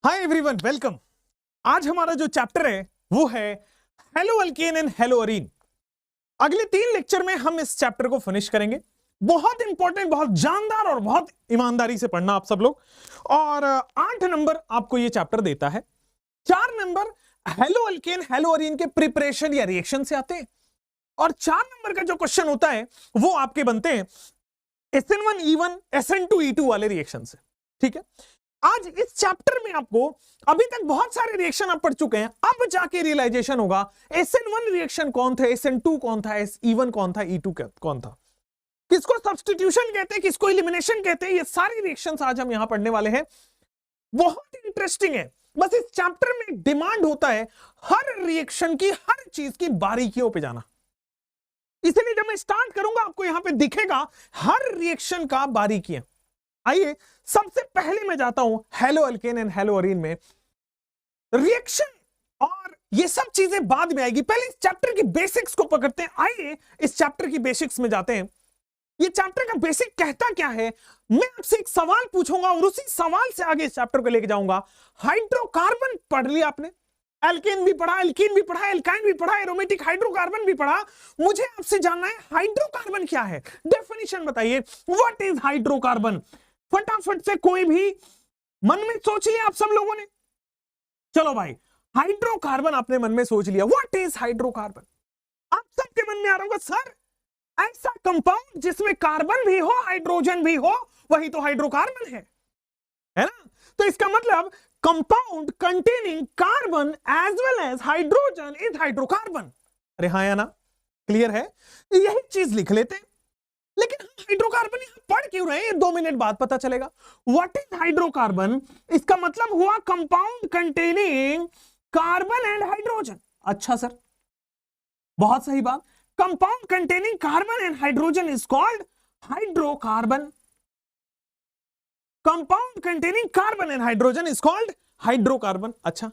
Hi everyone, welcome. आज हमारा जो चैप्टर है वो है hello alkane and hello Areen. अगले 3 लेक्चर में हम इस चैप्टर को फिनिश करेंगे। बहुत इंपॉर्टेंट, बहुत जानदार और बहुत ईमानदारी से पढ़ना आप सब लोग। और 8 नंबर आपको ये चैप्टर देता है। 4 number hello alkane hello Areen के प्रिपरेशन या रिएक्शन से आते हैं और 4 नंबर का जो क्वेश्चन होता है वो आपके बनते हैं SN1 E1 SN2 E2 वाले रिएक्शन से। ठीक है, आज इस चैप्टर में आपको अभी तक बहुत सारे रिएक्शन आप पढ़ चुके हैं, अब जाके रियलाइजेशन होगा SN1 रिएक्शन कौन था, SN2 कौन था, E1 कौन था, E2 कौन था, किसको सब्स्टिट्यूशन कहते हैं, किसको एलिमिनेशन कहते हैं। ये सारे रिएक्शंस आज हम यहां पढ़ने वाले हैं। बहुत इंटरेस्टिंग है। बस इस चैप्टर में डिमांड होता है हर रिएक्शन की, हर चीज की बारीकियों पे जाना। इसलिए जब मैं स्टार्ट करूंगा आपको यहां पे दिखेगा हर रिएक्शन का बारीकियां। आइए सबसे पहले मैं जाता हूं hello alkane and hello Areen में। रिएक्शन और ये सब चीजें बाद में आएगी, पहले इस चैप्टर की बेसिक्स को पकड़ते हैं। आइए इस चैप्टर की बेसिक्स में जाते हैं। ये चैप्टर का बेसिक कहता क्या है, मैं आपसे एक सवाल पूछूंगा और उसी सवाल से आगे इस चैप्टर को लेके जाऊंगा। हाइड्रोकार्बन पढ़ लिया आपने, एल्केन भी पढ़ा, एल्कीन भी पढ़ा, एल्काइन भी पढ़ा, एरोमेटिक हाइड्रोकार्बन भी पढ़ा। मुझे आपसे जानना है हाइड्रोकार्बन क्या है, डेफिनेशन बताइए। What is hydrocarbon? फटाफट से कोई भी मन में सोच लिया आप सब लोगों ने? चलो भाई, हाइड्रोकार्बन आपने मन में सोच लिया। What is hydrocarbon? आप सबके मन में आ रहा होगा सर ऐसा कंपाउंड जिसमें कार्बन भी हो हाइड्रोजन भी हो, वही तो हाइड्रोकार्बन है ना? तो इसका मतलब compound containing carbon as well as hydrogen is hydrocarbon. अरे हाँ या ना? क्लियर है? यही चीज लिख लेते हैं। लेकिन हम हाइड्रोकार्बन यहां पढ़ क्यों रहे हैं, 2 मिनट बाद पता चलेगा। What is hydrocarbon? इसका मतलब हुआ compound containing carbon and hydrogen. अच्छा सर, बहुत सही बात। Compound containing carbon and hydrogen is called hydrocarbon. Compound containing carbon and hydrogen is called hydrocarbon. अच्छा,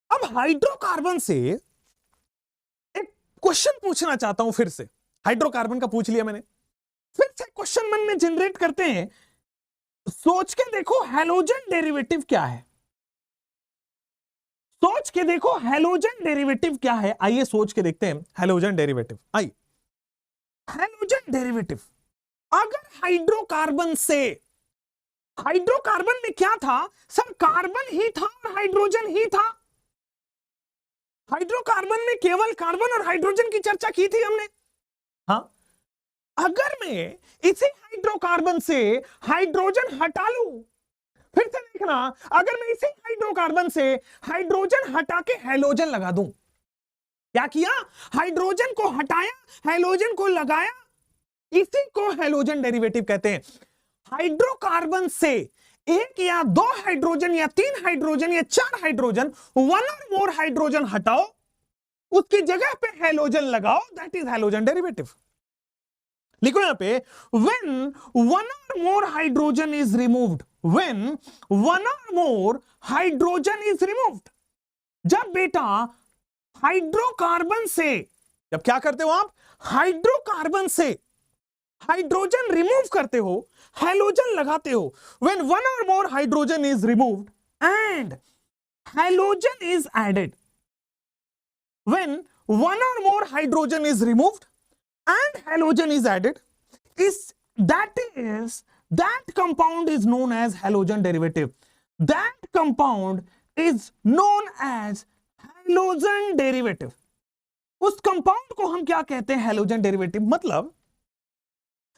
अब हाइड्रोकार्बन से एक क्वेश्चन पूछना चाहता हूं फिर से। हाइड्रोकार्बन का पूछ लिया मैंने, फिर से क्वेश्चन मन में जनरेट करते हैं। सोच के देखो हैलोजन डेरिवेटिव क्या है, सोच के देखो हैलोजन डेरिवेटिव क्या है। आइए सोच के देखते हैं हैलोजन डेरिवेटिव। आइए, हैलोजन डेरिवेटिव अगर हाइड्रोकार्बन से, हाइड्रोकार्बन में क्या था सर? कार्बन ही था और हाइड्रोजन ही था। हाइड्रोकार्बन में केवल कार्बन और हाइड्रोजन की चर्चा की थी हमने। हाँ, अगर मैं इसी हाइड्रोकार्बन से हाइड्रोजन हटा लूं, फिर से देखना, अगर मैं इसी हाइड्रोकार्बन से हाइड्रोजन हटा के हैलोजन लगा दूं, क्या किया? हाइड्रोजन को हटाया, हैलोजन को लगाया, इसी को हैलोजन डेरिवेटिव कहते हैं। हाइड्रोकार्बन से 1 या 2 हाइड्रोजन या 3 हाइड्रोजन या 4 हाइड्रोजन, 1 और मोर हाइड्रोजन हटाओ, उसकी जगह पे हैलोजन लगाओ, दैट इज हैलोजन डेरिवेटिव। लिखो यहां पे, when 1 or more hydrogen is removed, when 1 or more hydrogen is removed, जब बेटा हाइड्रोकार्बन से, जब क्या करते हो आप? हाइड्रोकार्बन से हाइड्रोजन रिमूव करते हो, हैलोजन लगाते हो। when 1 or more hydrogen is removed and halogen is added, when 1 or more hydrogen is removed and halogen is added, that compound is known as halogen derivative. That compound is known as halogen derivative. उस compound को हम क्या कहते हैं? Halogen derivative. मतलब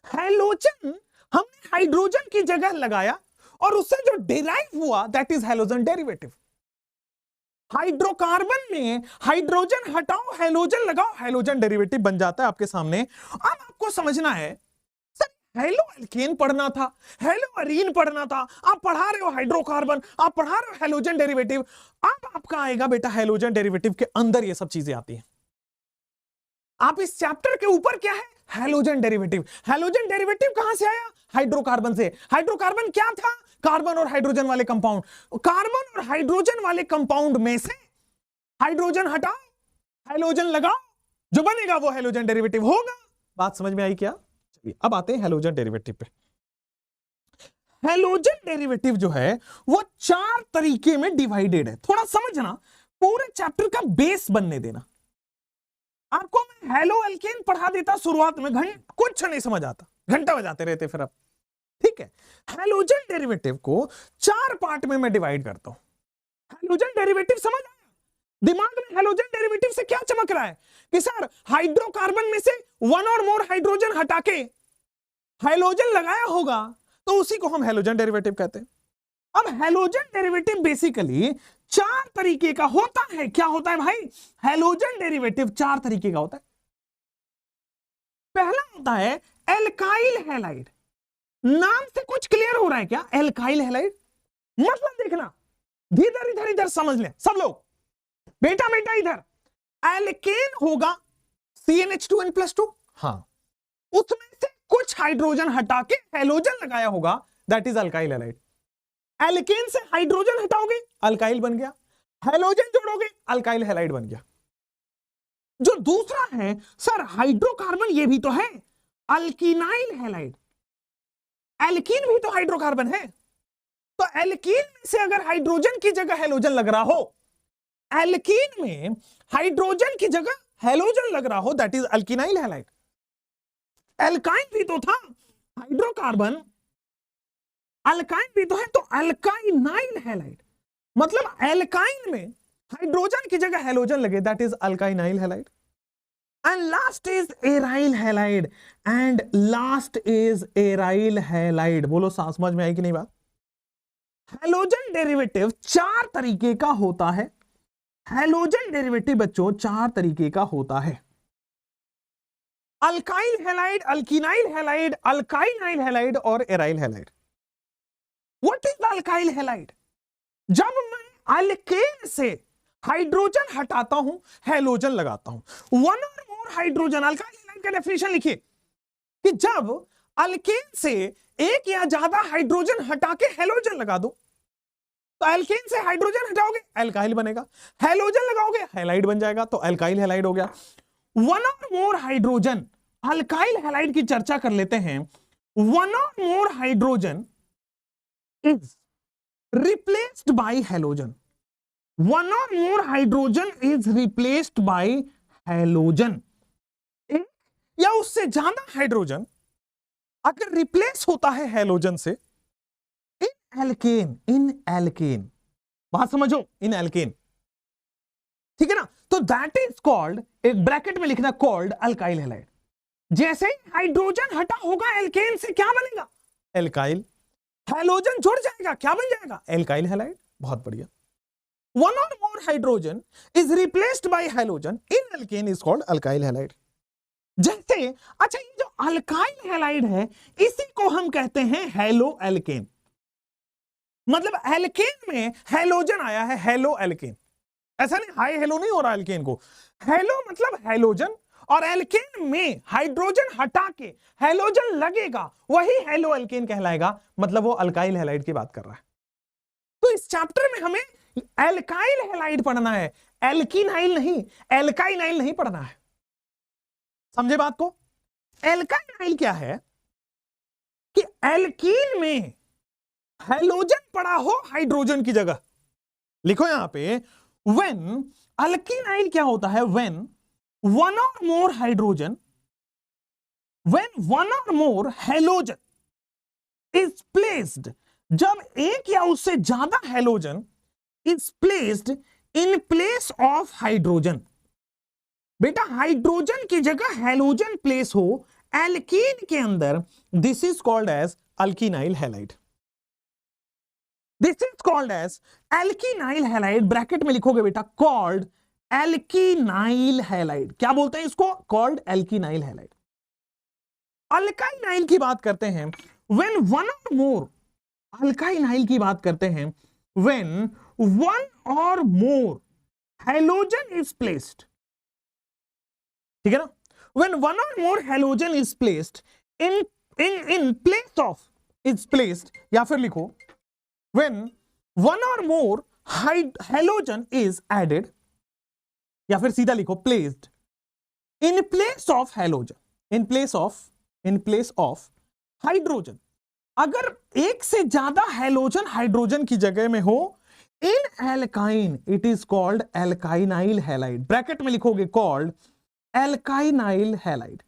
halogen हमने hydrogen की जगह लगाया और उससे जो डिराइव हुआ that is halogen derivative. Hydrocarbon में हाइड्रोजन हटाओ, हैलोजन लगाओ, हैलोजन डेरिवेटिव बन जाता है आपके सामने। अब आपको समझना है सर, हेलो अल्केन पढ़ना था, हेलो अरीन पढ़ना था, आप पढ़ा रहे हो हाइड्रोकार्बन, आप पढ़ा रहे हो हैलोजन डेरिवेटिव। अब आपका आएगा बेटा हैलोजन डेरिवेटिव के अंदर ये सब चीजें आती हैं। आप इस चैप्टर के ऊपर क्या है? Halogen derivative. हैलोजन डेरिवेटिव कहां से आया? हाइड्रोकार्बन से। हाइड्रोकार्बन क्या था? कार्बन और हाइड्रोजन वाले कंपाउंड। कार्बन और हाइड्रोजन वाले कंपाउंड में से हाइड्रोजन हटाओ, हैलोजन लगाओ, जो बनेगा वो हैलोजन डेरिवेटिव होगा। बात समझ में आई क्या? चलिए अब आते हैं हैलोजन डेरिवेटिव पे। हैलोजन डेरिवेटिव जो है वो 4 तरीके में डिवाइडेड है। थोड़ा समझना, पूरे चैप्टर का बेस बनने देना। आपको मैं हेलो एल्केन पढ़ा देता शुरुआत में, कुछ नहीं समझ आता, घंटा बजाते रहते फिर अब। ठीक है, हैलोजन डेरिवेटिव को 4 पार्ट में मैं डिवाइड करता हूं। हैलोजन डेरिवेटिव समझ आया? दिमाग में हैलोजन डेरिवेटिव से क्या चमक रहा है कि सर हाइड्रोकार्बन में से 1 और मोर हाइड्रोजन हटा के हैलोजन लगाया होगा, तो उसी को हम हैलोजन डेरिवेटिव कहते हैं। अब हैलोजन डेरिवेटिव बेसिकली 4 तरीके का होता है। क्या होता है भाई? हैलोजन डेरिवेटिव 4 तरीके का होता है। पहला होता है एल्काइल हैलाइड। नाम से कुछ क्लियर हो रहा है क्या? एल्काइल हैलाइड मतलब देखना, इधर इधर इधर समझ लें सब लोग, बेटा बेटा इधर। एल्केन होगा CnH2n+2, हाँ, उसमें से कुछ हाइड्रोजन हटा के हैलोजन लगाया होगा, that is alkyl halide. Alkane से हाइड्रोजन हटाओगे, अल्काइल बन गया, हैलोजन जोड़ोगे, अल्काइल हैलाइड बन गया। जो दूसरा है सर हाइड्रोकार्बन, ये भी तो है, अल्किनाइल हैलाइड। एल्कीन भी तो हाइड्रोकार्बन है, तो एल्कीन में से अगर हाइड्रोजन की जगह हैलोजन लग रहा हो, एल्कीन में हाइड्रोजन की जगह हैलोजन लग रहा हो, that is alkenyl halide. Alkyne भी तो था, हाइड्रोकार्बन, अल्काइन भी तो है, तो अल्काइनाइल हैलाइड। मतलब एल्काइन में हाइड्रोजन की जगह हैलोजन लगे, that is alkynyl halide. And last is aryl halide, and last is aryl halide. बोलो समझ में आई कि नहीं बात? हैलोजन डेरिवेटिव 4 तरीके का होता है। हैलोजन डेरिवेटिव बच्चों 4 तरीके का होता है। Alkyl halide, alkynyl halide, अल्काइनाइल halide और aryl halide. What is alkyl halide? जब मैं अल्केन से हाइड्रोजन हटाता हूं, हैलोजन लगाता हूं, 1 और मोर हाइड्रोजन। अल्काइल हैलाइड का डेफिनेशन लिखिए कि जब अल्केन से एक या ज्यादा हाइड्रोजन हटा के हैलोजन लगा दो, तो अल्केन से हाइड्रोजन हटाओगे, अल्काइल बनेगा, हैलोजन लगाओगे, हैलाइड बन जाएगा, तो अल्काइल हैलाइड हो गया। 1 और मोर हाइड्रोजन, अल्काइल हैलाइड की चर्चा कर लेते हैं। 1 और more hydrogen is replaced by halogen. 1 और more hydrogen is replaced by halogen. एक या उससे ज्यादा हाइड्रोजन अगर रिप्लेस होता है हैलोजन से इन एल्केन, बात समझो, इन एल्केन, ठीक है ना, तो दैट इज कॉल्ड, एक ब्रैकेट में लिखना, कॉल्ड अल्काइल हैलाइड। जैसे हाइड्रोजन हटा होगा एल्केन से, क्या बनेगा? एल्काइल। हैलोजन जुड़ जाएगा, क्या बन जाएगा? Alkyl halide. बहुत बढ़िया। 1 or more hydrogen is replaced by halogen in alkane is called alkyl halide। जैसे अच्छा, ये जो अल्काइल हैलाइड है इसी को हम कहते हैं हेलो एल्केन। मतलब एल्केन में हैलोजन आया है, हेलो एल्केन। ऐसा नहीं हाई हेलो नहीं हो रहा एल्केन को, हेलो मतलब हैलोजन, और एल्केन में हाइड्रोजन हटा के हैलोजन लगेगा, वही हेलो एल्केन कहलाएगा। मतलब वो अल्काइल हैलाइड की बात कर रहा है। तो इस चैप्टर में हमें एल्काइल हैलाइड पढ़ना है, एल्किनाइल नहीं, एल्काइनाइल नहीं पढ़ना है। समझे बात को? एल्काइनाइल क्या है कि एल्कीन में हैलोजन पड़ा हो हाइड्रोजन की जगह। लिखो यहां पे, व्हेन अल्किनाइल क्या होता है? When 1 or more hydrogen, when 1 or more halogen is placed, जब एक या उससे ज्यादा halogen is placed in place of hydrogen. बेटा हाइड्रोजन की जगह हैलोजन प्लेस हो एल्कीन के अंदर, this is called as alkenyl halide. This is called as alkenyl halide. Bracket में लिखोगे बेटा, कॉल्ड एल्किनाइल हैलाइड। क्या बोलते हैं इसको? Called alkenyl halide. अल्काइनाइल की बात करते हैं व्हेन 1 or more, अल्काइनाइल की बात करते हैं when 1 or more halogen is placed, ठीक है ना, when 1 or more halogen is placed in place of, is placed, या फिर लिखो when 1 or more halogen is added, या फिर सीधा लिखो placed in place of halogen, in place of hydrogen. अगर एक से ज्यादा हैलोजन हाइड्रोजन की जगह में हो in alkyne, it is called alkynyl halide. Bracket में लिखोगे called alkynyl halide,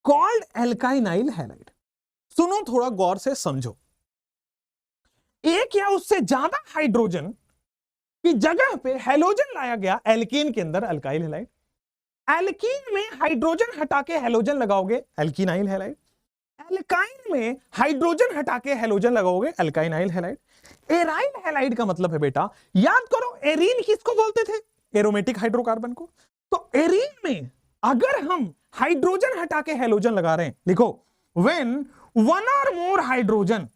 called alkynyl halide. सुनो, थोड़ा गौर से समझो। एक या उससे ज्यादा हाइड्रोजन की जगह पे हैलोजन लाया गया एल्कीन के अंदर, अल्काइल हैलाइड। एल्कीन में हाइड्रोजन हटा के हैलोजन लगाओगे, एल्कीनाइल हैलाइड। एल्काइन में हाइड्रोजन हटा के हैलोजन लगाओगे, अल्काइनाइल हैलाइड। एराइल हैलाइड का मतलब है बेटा, याद करो एरीन किसको बोलते थे? एरोमेटिक हाइड्रोकार्बन को। तो एरीन में अगर हम हाइड्रोजन हटा के हैलोजन लगा रहे हैं, लिखो when one or more hydrogen,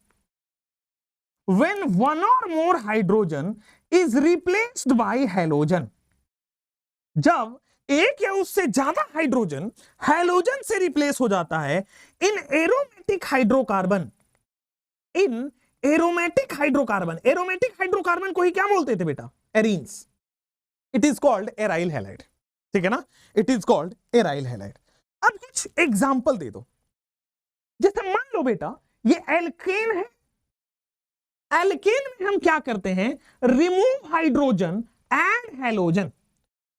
when one or more hydrogen is replaced by halogen, जब एक या उससे ज्यादा हाइड्रोजन हैलोजन से रिप्लेस हो जाता है इन एरोमेटिक हाइड्रोकार्बन, इन एरोमेटिक हाइड्रोकार्बन, एरोमेटिक हाइड्रोकार्बन को ही क्या बोलते थे बेटा? Arenes. It is called aryl halide, ठीक है ना? It is called aryl halide. अब कुछ एग्जांपल दे दो। जैसे मान लो बेटा ये एल्केन है, एल्केन में हम क्या करते हैं? Remove hydrogen add halogen,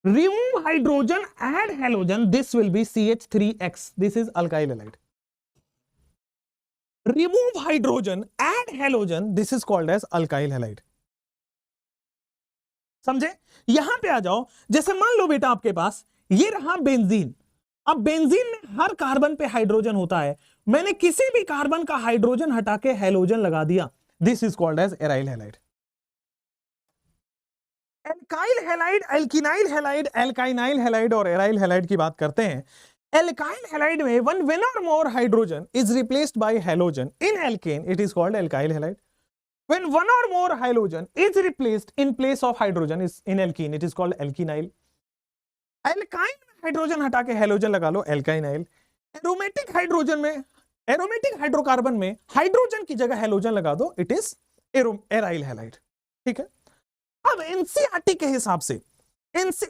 remove hydrogen add halogen, this will be CH3X, this is alkyl halide. Remove hydrogen add halogen, this is called as alkyl halide. समझे? यहां पे आ जाओ। जैसे मान लो बेटा आपके पास ये रहा बेंजीन। अब बेंजीन में हर कार्बन पे हाइड्रोजन होता है, मैंने किसी भी कार्बन का हाइड्रोजन हटा के हैलोजन लगा दिया, this is called as aryl halide. Alkyl halide, alkenyl halide, alkynyl halide और एराइल हैलाइड की बात करते हैं। एल्काइल हैलाइड में one or more hydrogen is replaced by halogen in alkane, it is called alkyl halide. When one or more hydrogen is replaced in place of hydrogen is in alkene, it is called alkenyl. Alkyne में hydrogen हटा के halogen लगा लो, alkynyl. Aromatic hydrogen में, aromatic hydrocarbon में hydrogen की जगह halogen लगा दो, इट इज एराइल हैलाइड, ठीक है? अब एनसीईआरटी के हिसाब से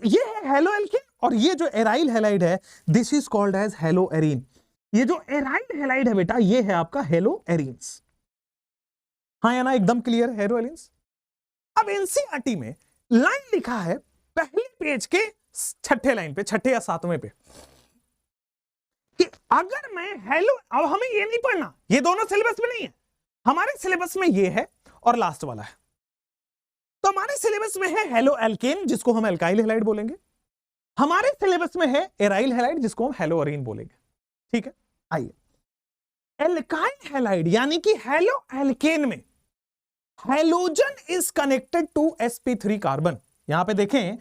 ये है हेलो एल्कीन और ये जो एराइल हैलाइड है this is called as halo arene. ये जो एराइल हैलाइड है बेटा ये है आपका हेलो एरीन्स। हाँ या ना? एकदम क्लियर, हेलो एरीन्स। अब एनसीईआरटी में लाइन लिखा है पहले पेज के छठे लाइन पे, छठे या सातवें पे, कि अगर मैं हेलो, अब हमें ये नहीं पढ़ना, ये दोनों सिलेबस में नहीं है, हमारे सिलेबस में ये है और लास्ट वाला है। तो हमारे सिलेबस में है हेलो एल्केन जिसको हम एल्काइल हैलाइड बोलेंगे, हमारे सिलेबस में है एराइल हैलाइड जिसको हम हेलो एरीन बोलेंगे, ठीक है? आइए, एल्काइल हैलाइड यानी कि हेलो एल्केन में halogen is connected to sp3 carbon. यहां पे देखें,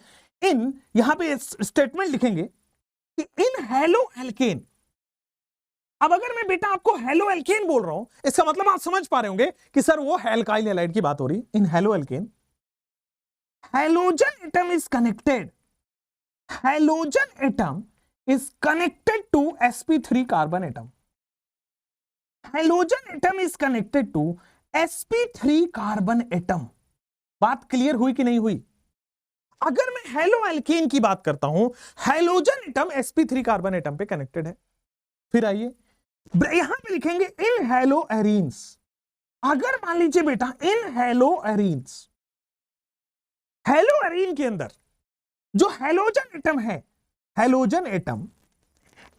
यहां पे स्टेटमेंट लिखेंगे कि इन हेलो एल्केन। अब अगर मैं बेटा आपको हेलो एल्केन बोल रहा हूं, इसका मतलब आप समझ पा रहे होंगे कि सर वो एल्काइल हैलाइड की बात हो रही। इन halo alkene halogen atom is connected, halogen atom is connected to sp3 carbon atom, halogen atom is connected to sp3 carbon atom। बात क्लियर हुई कि नहीं हुई? अगर मैं हेलो एल्केन की बात करता हूं, hydrogen atom sp3 carbon atom पे कनेक्टेड है। फिर आइए यहां पे लिखेंगे इन हेलो एरीन्स। अगर मान लीजिए बेटा in halo arenes, halo arene के अंदर जो हैलोजन एटम है, halogen atom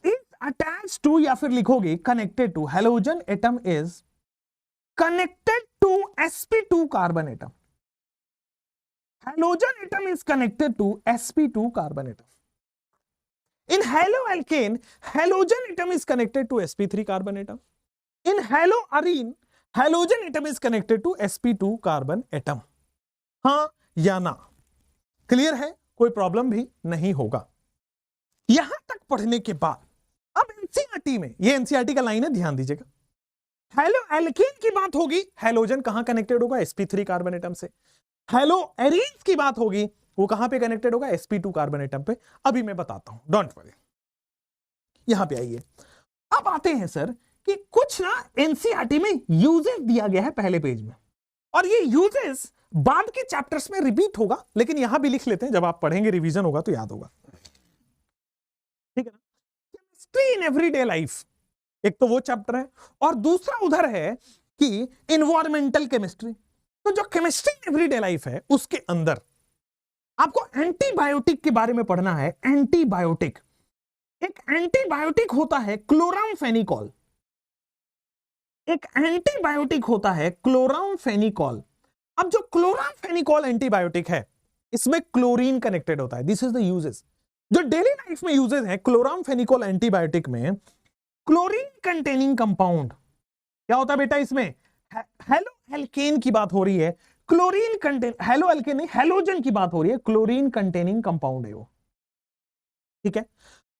is attached to, या फिर लिखोगे connected to, halogen atom is connected to sp2 carbon atom, halogen atom is connected to sp2 carbon atom. In halo alkane halogen atom is connected to sp3 carbon atom. In halo arene halogen atom is connected to sp2 carbon atom. हाँ या ना? Clear है? कोई problem भी नहीं होगा। यहां तक पढ़ने के बाद अब एनसीईआरटी में, ये एनसीईआरटी का लाइन है, ध्यान दीजिएगा। हेलो एल्केन की बात होगी, हैलोजन कहां कनेक्टेड होगा? sp3 कार्बन एटम से। हेलो एरीन की बात होगी, वो कहां पे कनेक्टेड होगा? sp2 कार्बन एटम पे। अभी मैं बताता हूं, डोंट वरी। यहां पे आइए, अब आते हैं सर कि कुछ ना एनसीईआरटी में यूजेस दिया गया है पहले पेज में, और ये यूजेस बाद के चैप्टर्स में रिपीट होगा, लेकिन यहां भी लिख लेते हैं, जब आप पढ़ेंगे रिवीजन होगा तो याद होगा, ठीक है ना? केमिस्ट्री इन एवरीडे लाइफ, एक तो वो चैप्टर है, और दूसरा उधर है कि इन्वायरमेंटल केमिस्ट्री। तो जो केमिस्ट्री एवरीडे लाइफ है उसके अंदर आपको एंटीबायोटिक के बारे में पढ़ना है। एंटीबायोटिक, एक एंटीबायोटिक होता है क्लोरामफेनिकॉल, एक एंटीबायोटिक होता है क्लोरामफेनिकॉल। अब जो क्लोरामफेनिकॉल एंटीबायोटिक है इसमें क्लोरीन कनेक्टेड होता है। दिस इज द यूजेस, जो डेली लाइफ में यूजेस है क्लोरामफेनिकॉल एंटीबायोटिक में। क्लोरीन कंटेनिंग कंपाउंड क्या होता है बेटा, इसमें हेलो एल्केन की बात हो रही है। क्लोरीन कंटेन, हेलो एल्केन नहीं, हेलोजन की बात हो रही है, क्लोरीन कंटेनिंग कंपाउंड है वो, ठीक है।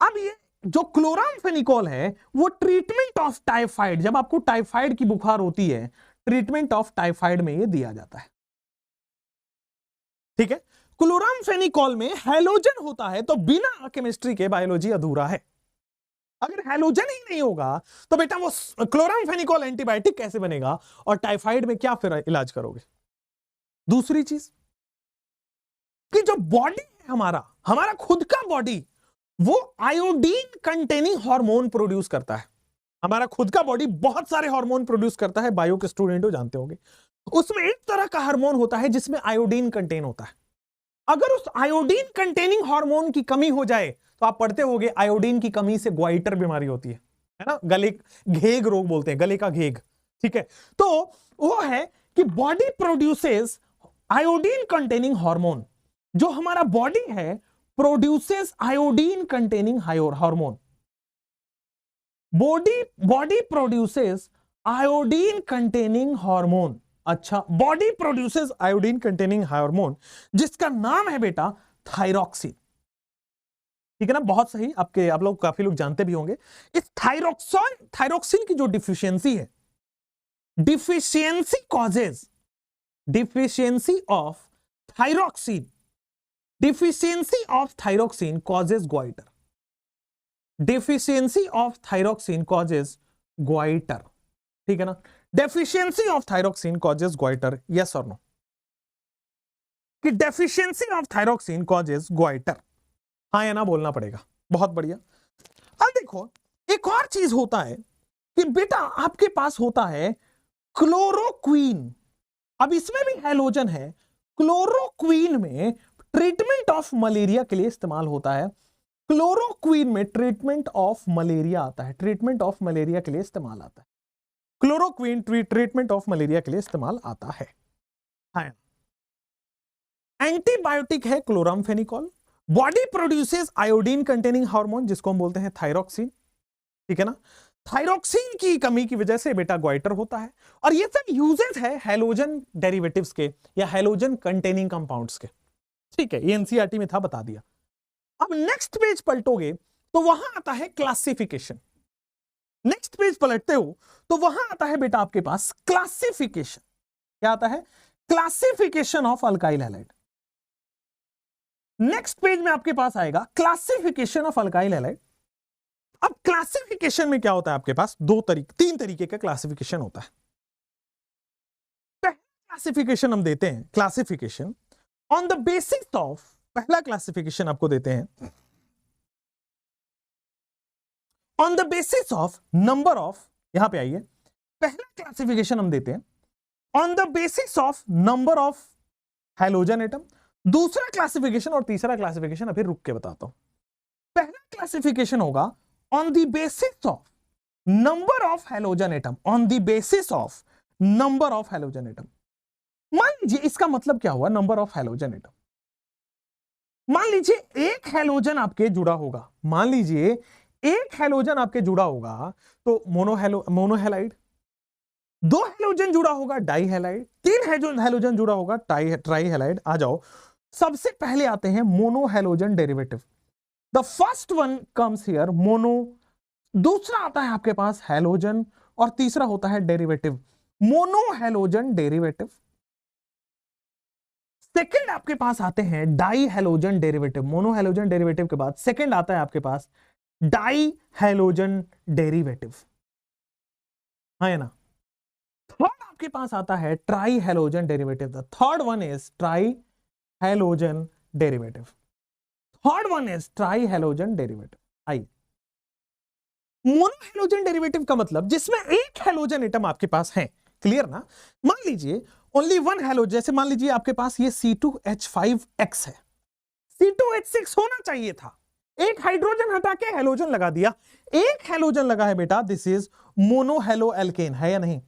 अब ये जो क्लोरामफेनिकॉल है वो ट्रीटमेंट ऑफ टाइफाइड, जब आपको टाइफाइड की बुखार होती है, ट्रीटमेंट ऑफ टाइफाइड में ये दिया जाता है, ठीक है। क्लोरामफेनिकॉल में हेलोजन होता है, तो बिना केमिस्ट्री के बायोलॉजी अधूरा है। अगर हेलोजन ही नहीं होगा तो बेटा वो क्लोरामफेनिकॉल एंटीबायोटिक कैसे बनेगा, और टाइफाइड में क्या फिर इलाज करोगे। दूसरी चीज कि जो बॉडी है हमारा, हमारा खुद का बॉडी, वो आयोडीन कंटेनिंग हार्मोन प्रोड्यूस करता है। हमारा खुद का बॉडी बहुत सारे हार्मोन प्रोड्यूस करता है, बायो के स्टूडेंट हो जानते होंगे। उसमें एक तरह का हार्मोन होता है जिसमें आयोडीन कंटेन होता है। अगर उस आयोडीन कंटेनिंग हार्मोन की कमी हो जाए तो आप पढ़ते होंगे आयोडीन की कमी से ग्वाइटर बीमारी होती है ना, गले घेग रोग बोलते हैं, गले का घेग, ठीक है। तो वो है कि body produces iodine containing hormone, जो हमारा बॉडी है produces iodine containing hormone. Body produces iodine containing hormone. अच्छा, body produces iodine containing hormone जिसका नाम है बेटा थायरॉक्सिन, ठीक है ना, बहुत सही। आप लोग काफी लोग जानते भी होंगे। इस थायरॉक्सिन की जो डिफिशियंसी है, deficiency of thyroxine, deficiency of thyroxine causes goitre, deficiency of thyroxine causes goitre, ठीक है ना। Deficiency of thyroxine causes goitre, yes और नो, कि deficiency of thyroxine causes goitre, हाँ या ना बोलना पड़ेगा। बहुत बढ़िया। अब देखो एक और चीज होता है कि बेटा आपके पास होता है क्लोरोक्वीन। अब इसमें भी हैलोजन है। क्लोरोक्वीन में ट्रीटमेंट ऑफ मलेरिया के लिए इस्तेमाल होता है। क्लोरोक्वीन में ट्रीटमेंट ऑफ मलेरिया आता है, ट्रीटमेंट ऑफ मलेरिया के लिए इस्तेमाल आता है। क्लोरोक्वीन ट्रीटमेंट ऑफ मलेरिया के लिए इस्तेमाल आता है। हाँ, एंटीबायोटिक है chloramphenicol. Body produces iodine containing hormone जिसको हम बोलते हैं थायरॉक्सिन, ठीक है ना। थायरॉक्सिन की कमी की वजह से बेटा ग्वाइटर होता है। और ये सब यूजेस है हैलोजन डेरिवेटिव्स के या हैलोजन कंटेनिंग कंपाउंड्स के, ठीक है। ये एनसीईआरटी में था, बता दिया। अब नेक्स्ट पेज पलटोगे तो वहां आता है क्लासिफिकेशन। नेक्स्ट पेज पलटते हो तो वहां आता है बेटा आपके पास क्लासिफिकेशन। क्या आता है? Classification of alkyl halide. Next page में आपके पास आएगा क्लासिफिकेशन ऑफ अल्काइल हैलाइड। अब क्लासिफिकेशन में क्या होता है आपके पास? तीन तरीके का क्लासिफिकेशन होता है। पहला क्लासिफिकेशन हम देते हैं, classification on the basis of, पहला क्लासिफिकेशन आपको देते हैं on the basis of number of, यहां पे आइए, पहला क्लासिफिकेशन हम देते हैं on the basis of number of halogen atom. दूसरा क्लासिफिकेशन और तीसरा क्लासिफिकेशन अभी रुक के बताता हूं। पहला क्लासिफिकेशन होगा on the basis of number of halogen atom, on the basis of number of halogen atom. मान लीजिए इसका मतलब क्या हुआ, नंबर ऑफ हैलोजन एटम। मान लीजिए एक हैलोजन आपके जुड़ा होगा, मान लीजिए एक हैलोजन आपके जुड़ा होगा तो मोनोहैलाइड, दो हैलोजन जुड़ा होगा डाई हैलाइड, तीन हैलोजन जुड़ा होगा ट्राई हैलाइड। आ जाओ, सबसे पहले आते हैं monohalogen derivative. The first one comes here mono, दूसरा आता है आपके पास हैलोजन और तीसरा होता है डेरिवेटिव मोनोहैलोजन डेरिवेटिव। सेकंड आपके पास आते हैं डाई हैलोजन डेरिवेटिव। मोनोहैलोजन डेरिवेटिव के बाद सेकंड आता है आपके पास डाई हैलोजन डेरिवेटिव, है ना। थर्ड आपके पास आता है try halogen derivative. The third one is try halogen derivative, third one is try halogen derivative. आइए, मोनो हेलोजन डेरिवेटिव का मतलब जिसमें एक हेलोजन एटम आपके पास है, क्लियर ना। मान लीजिए ओनली वन हेलोजन, जैसे मान लीजिए आपके पास ये C2H5X है, C2H6 होना चाहिए था, एक हाइड्रोजन हटा के हेलोजन लगा दिया, एक हेलोजन लगा है बेटा, this is mono halo alkane, है या नहीं?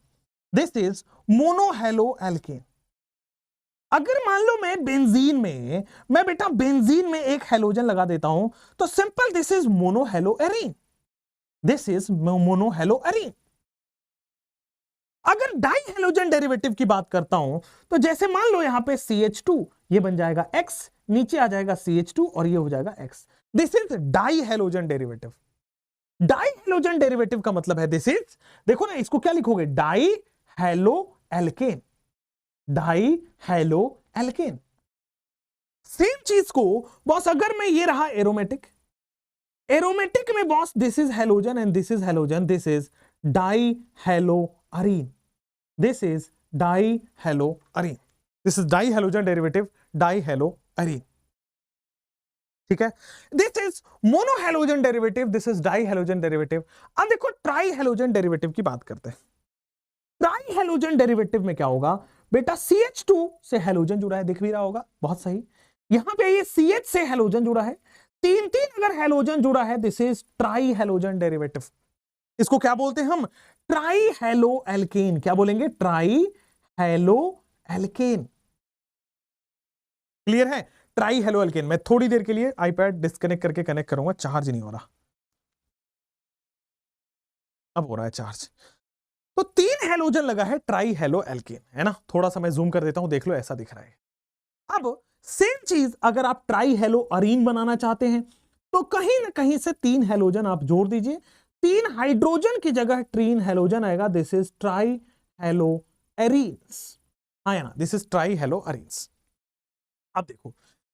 This is mono halo alkane. अगर मान लो मैं बेटा बेंजीन में एक हेलोजन लगा देता हूं तो simple this is mono hello arene, this is mono hello arene. अगर डाई हेलोजन डेरिवेटिव की बात करता हूं तो जैसे मान लो यहां पे CH2, ये बन जाएगा X, नीचे आ जाएगा CH2 और ये हो जाएगा X, this is die halogen derivative. Die halogen derivative का मतलब है दिस इज, देखो ना इसको क्या लिखोगे, die halo alkane, die halo alkane. Same चीज को बॉस अगर मैं ये रहा एरोमेटिक, एरोमेटिक में boss this is halogen and this is halogen, this is die hello Areen, this is die hello Areen, this is die halogen derivative, die hello Areen, ठीक है। This is mono halogen derivative, this is die halogen derivative. अब देखो try halogen derivative की बात करते हैं। Try halogen derivative में क्या होगा बेटा, CH2 से हेलोजन जुड़ा है, दिख भी रहा होगा, बहुत सही। यहां पे ये CH से हेलोजन जुड़ा है, तीन तीन अगर हेलोजन जुड़ा है, this is try halogen derivative. इसको क्या बोलते हैं हम, ट्राई हेलो एल्केन। क्या बोलेंगे, ट्राई हेलो एल्केन, क्लियर है, ट्राई हेलो एल्केन। मैं थोड़ी देर के लिए आईपैड डिस्कनेक्ट करके कनेक्ट करूंगा, चार्ज नहीं हो रहा, अब हो रहा है चार्ज। तो तीन हेलोजन लगा है, ट्राई हेलो एल्केन, है ना। थोड़ा सा मैं जूम कर देता हूं, देख लो ऐसा दिख रहा है। अब सेम चीज अगर आप ट्राई हेलो अरीन बनाना चाहते हैं तो कहीं ना कहीं से तीन हेलोजन आप जोड़ दीजिए, तीन हाइड्रोजन की जगह ट्रीन हेलोजन आएगा, this is try hello arenes, आया ना, this is try hello arenes. अब देखो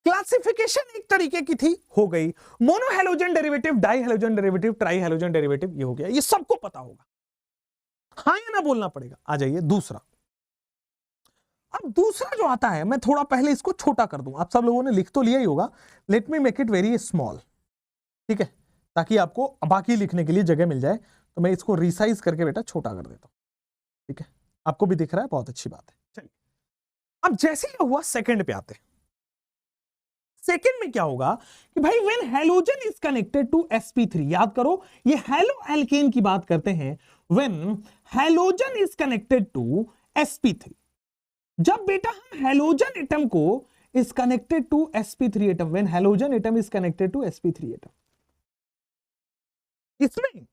क्लासिफिकेशन एक तरीके की थी, हो गई, mono halogen derivative, die halogen derivative, try halogen derivative, ये हो गया, ये सबको पता होगा, हाँ या ना बोलना पड़ेगा। आ जाइए दूसरा। अब दूसरा जो आता है, मैं थोड़ा पहले इसको छोटा कर दूं, आप सब लोगों ने लिख तो लिया ही होगा, let me make it very small, ठीक है, ताकि आपको बाकी लिखने के लिए जगह मिल जाए। तो मैं इसको रिसाइज करके बेटा छोटा कर देता हूं, ठीक है, आपको भी दिख रहा है, बहुत अच्छी बात है। चलिए अब जैसे ही हुआ सेकंड पे आते हैं। सेकंड में क्या होगा कि भाई when halogen is connected to sp3, याद करो ये हेलो एल्केन की बात करते हैं, when halogen is connected to sp3, जब बेटा हम हेलोजन एटम को is connected to sp3 atom, when halogen atom is connected to sp3 atom, इसमें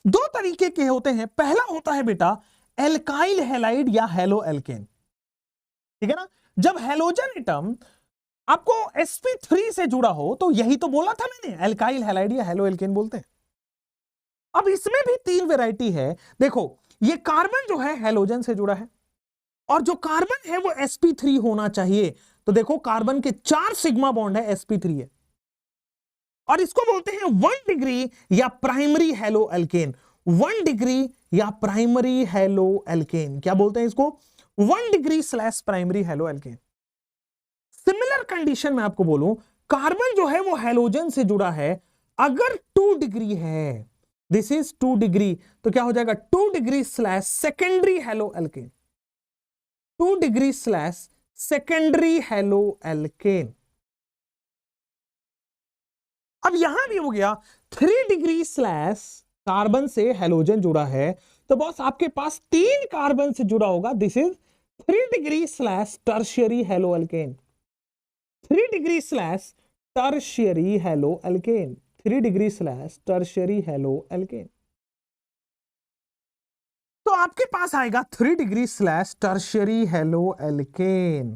दो तरीके के होते हैं। पहला होता है बेटा एल्काइल हैलाइड या हेलो एल्केन, ठीक है ना। जब हेलोजन एटम आपको sp3 से जुड़ा हो तो यही तो बोला था मैंने, एल्काइल हैलाइड या हेलो एल्केन बोलते हैं। अब इसमें भी तीन वैरायटी है, देखो ये कार्बन जो है हेलोजन से जुड़ा है और जो कार्बन है वो sp3 होना चाहिए, तो देखो कार्बन के 4 सिग्मा बॉन्ड है, sp3 है, और इसको बोलते हैं 1 डिग्री या प्राइमरी हेलो एल्केन, 1 डिग्री या प्राइमरी हेलो एल्केन, क्या बोलते हैं इसको, 1 degree / primary halo alkane. Similar condition में आपको बोलूं, कार्बन जो है वो हेलोजन से जुड़ा है, अगर 2 डिग्री है, दिस इज 2 डिग्री, तो क्या हो जाएगा 2 degree / secondary halo alkane, 2 degree / secondary halo alkane. अब यहां भी हो गया 3 डिग्री / कार्बन से हेलोजन जुड़ा है, तो बॉस आपके पास 3 कार्बन से जुड़ा होगा, this is 3 degree / tertiary halo alkane, 3 degree / tertiary halo alkane, 3 degree / tertiary halo alkane. तो आपके पास आएगा 3 डिग्री / टर्शियरी हेलो एल्केन।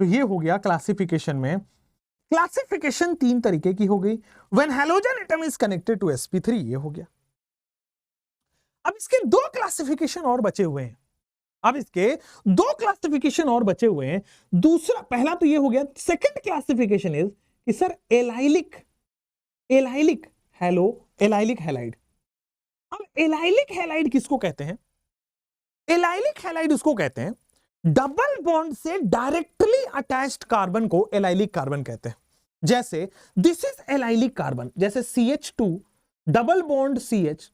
तो ये हो गया क्लासिफिकेशन में। क्लासिफिकेशन 3 तरीके की हो गई, when halogen atom is connected to sp3, ये हो गया। अब इसके 2 क्लासिफिकेशन और बचे हुए हैं, अब इसके 2 क्लासिफिकेशन और बचे हुए हैं। दूसरा, पहला तो ये हो गया, सेकंड क्लासिफिकेशन इज कि sir allylic hello, allylic halide. अब एलाइलिक हैलाइड किसको कहते हैं, एलाइलिक हैलाइड उसको कहते हैं डबल बॉन्ड से डायरेक्टली अटैच्ड कार्बन को एलाइलिक कार्बन कहते हैं। जैसे दिस इज एलाइलिक कार्बन, जैसे CH2 डबल बॉन्ड CH,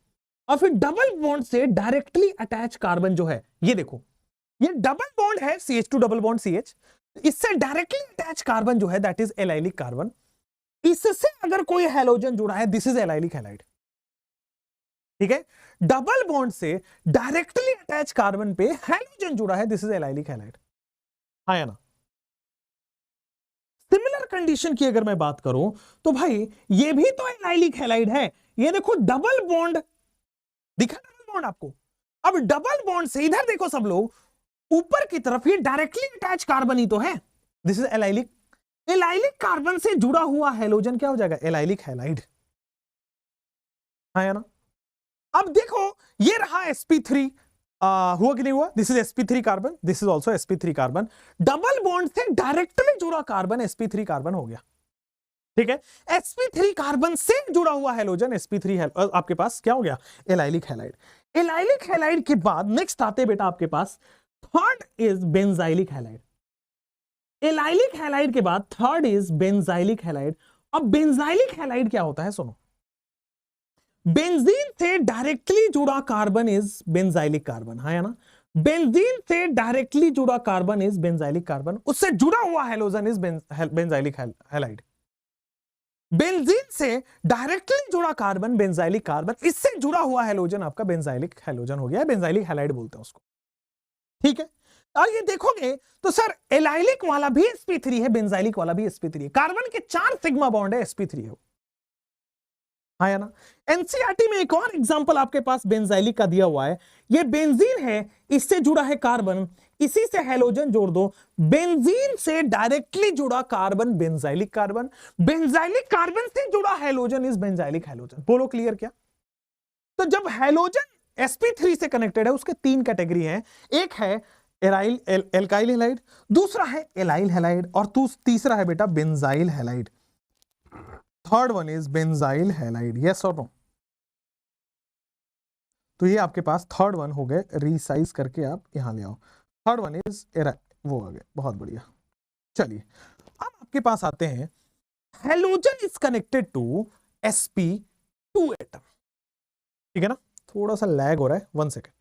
और फिर डबल बॉन्ड से डायरेक्टली अटैच कार्बन जो है, ये देखो, ये डबल बॉन्ड है CH2 डबल बॉन्ड CH, इससे डायरेक्टली अटैच कार्बन जो है दैट इज एलाइलिक कार्बन। इससे अगर कोई हैलोजन जुड़ा है दिस इज एलाइलिक हैलाइड। ठीक है, डबल बॉन्ड से डायरेक्टली अटैच कार्बन पे हैलोजन जुड़ा है दिस इज एलाइलिक हैलाइड। हाँ या ना? सिमिलर कंडीशन की अगर मैं बात करूं तो भाई ये भी तो एलाइलिक हैलाइड है। ये देखो डबल बॉन्ड दिखा, डबल बॉन्ड आपको। अब डबल बॉन्ड से इधर देखो सब लोग, ऊपर की तरफ ये डायरेक्टली अटैच कार्बन ही तो है, this is allylic. Allylic carbon से जुड़ा हुआ हैलोजन क्या हो जाएगा? Allylic halide. हाँ या ना? अब देखो ये रहा sp3, हुआ कि नहीं हुआ? This is sp3 carbon, this is also sp3 carbon. Double bond से डायरेक्टली जुड़ा कार्बन sp3 कार्बन हो गया। ठीक है, sp3 कार्बन से जुड़ा हुआ हैलोजन sp3 आपके पास क्या हो गया? Allylic halide. एलाइलिक हैलाइड के बाद नेक्स्ट आते बेटा आपके पास third is benzylic halide. Allylic halide के बाद थर्ड इज बेंजाइलिक हैलाइड। अब बेंजाइलिक हैलाइड क्या होता है सुनो, बेंजीन से डायरेक्टली जुड़ा कार्बन इज बेंजाइलिक कार्बन। हाँ या ना? बेंजीन से डायरेक्टली जुड़ा कार्बन इज बेंजाइलिक कार्बन, उससे जुड़ा हुआ halogen is benzylic halide. Benzene से डायरेक्टली जुड़ा कार्बन बेंजाइलिक कार्बन, इससे जुड़ा हुआ हैलोजन आपका बेंजाइलिक हैलोजन हो गया, बेंजाइलिक हैलाइड बोलते हैं उसको। ठीक है, और ये देखोगे तो सर एलाइलिक वाला भी sp3 है, बेंजाइलिक वाला भी sp3 है, कार्बन के 4 सिग्मा बॉन्ड है, sp3 है। हाँ या ना? एनसीईआरटी में एक और एग्जांपल आपके पास बेंजाइलिक का दिया हुआ है। ये बेंजीन है, इससे जुड़ा है कार्बन, इसी से हैलोजन जोड़ दो, बेंजीन से डायरेक्टली जुड़ा carbon benzylic carbon, benzylic carbon से जुड़ा हैलोजन इज बेंजाइलिक हैलोजन। बोलो क्लियर क्या? तो जब हैलोजन sp3 से कनेक्टेड है उसके 3 कैटेगरी हैं, एक है एल्काइल हैलाइड, दूसरा है एलाइल हैलाइड, और तीसरा है बेटा benzyl halide. Third one is benzyl halide, yes और नो? तो ये आपके पास थर्ड वन हो गए, रीसाइज करके आप यहां ले आओ। थर्ड वन इज वो आ गए, बहुत बढ़िया। चलिए अब आपके पास आते हैं, halogen is connected to sp2 atom. ठीक है ना? थोड़ा सा लैग हो रहा है, 1 सेकेंड।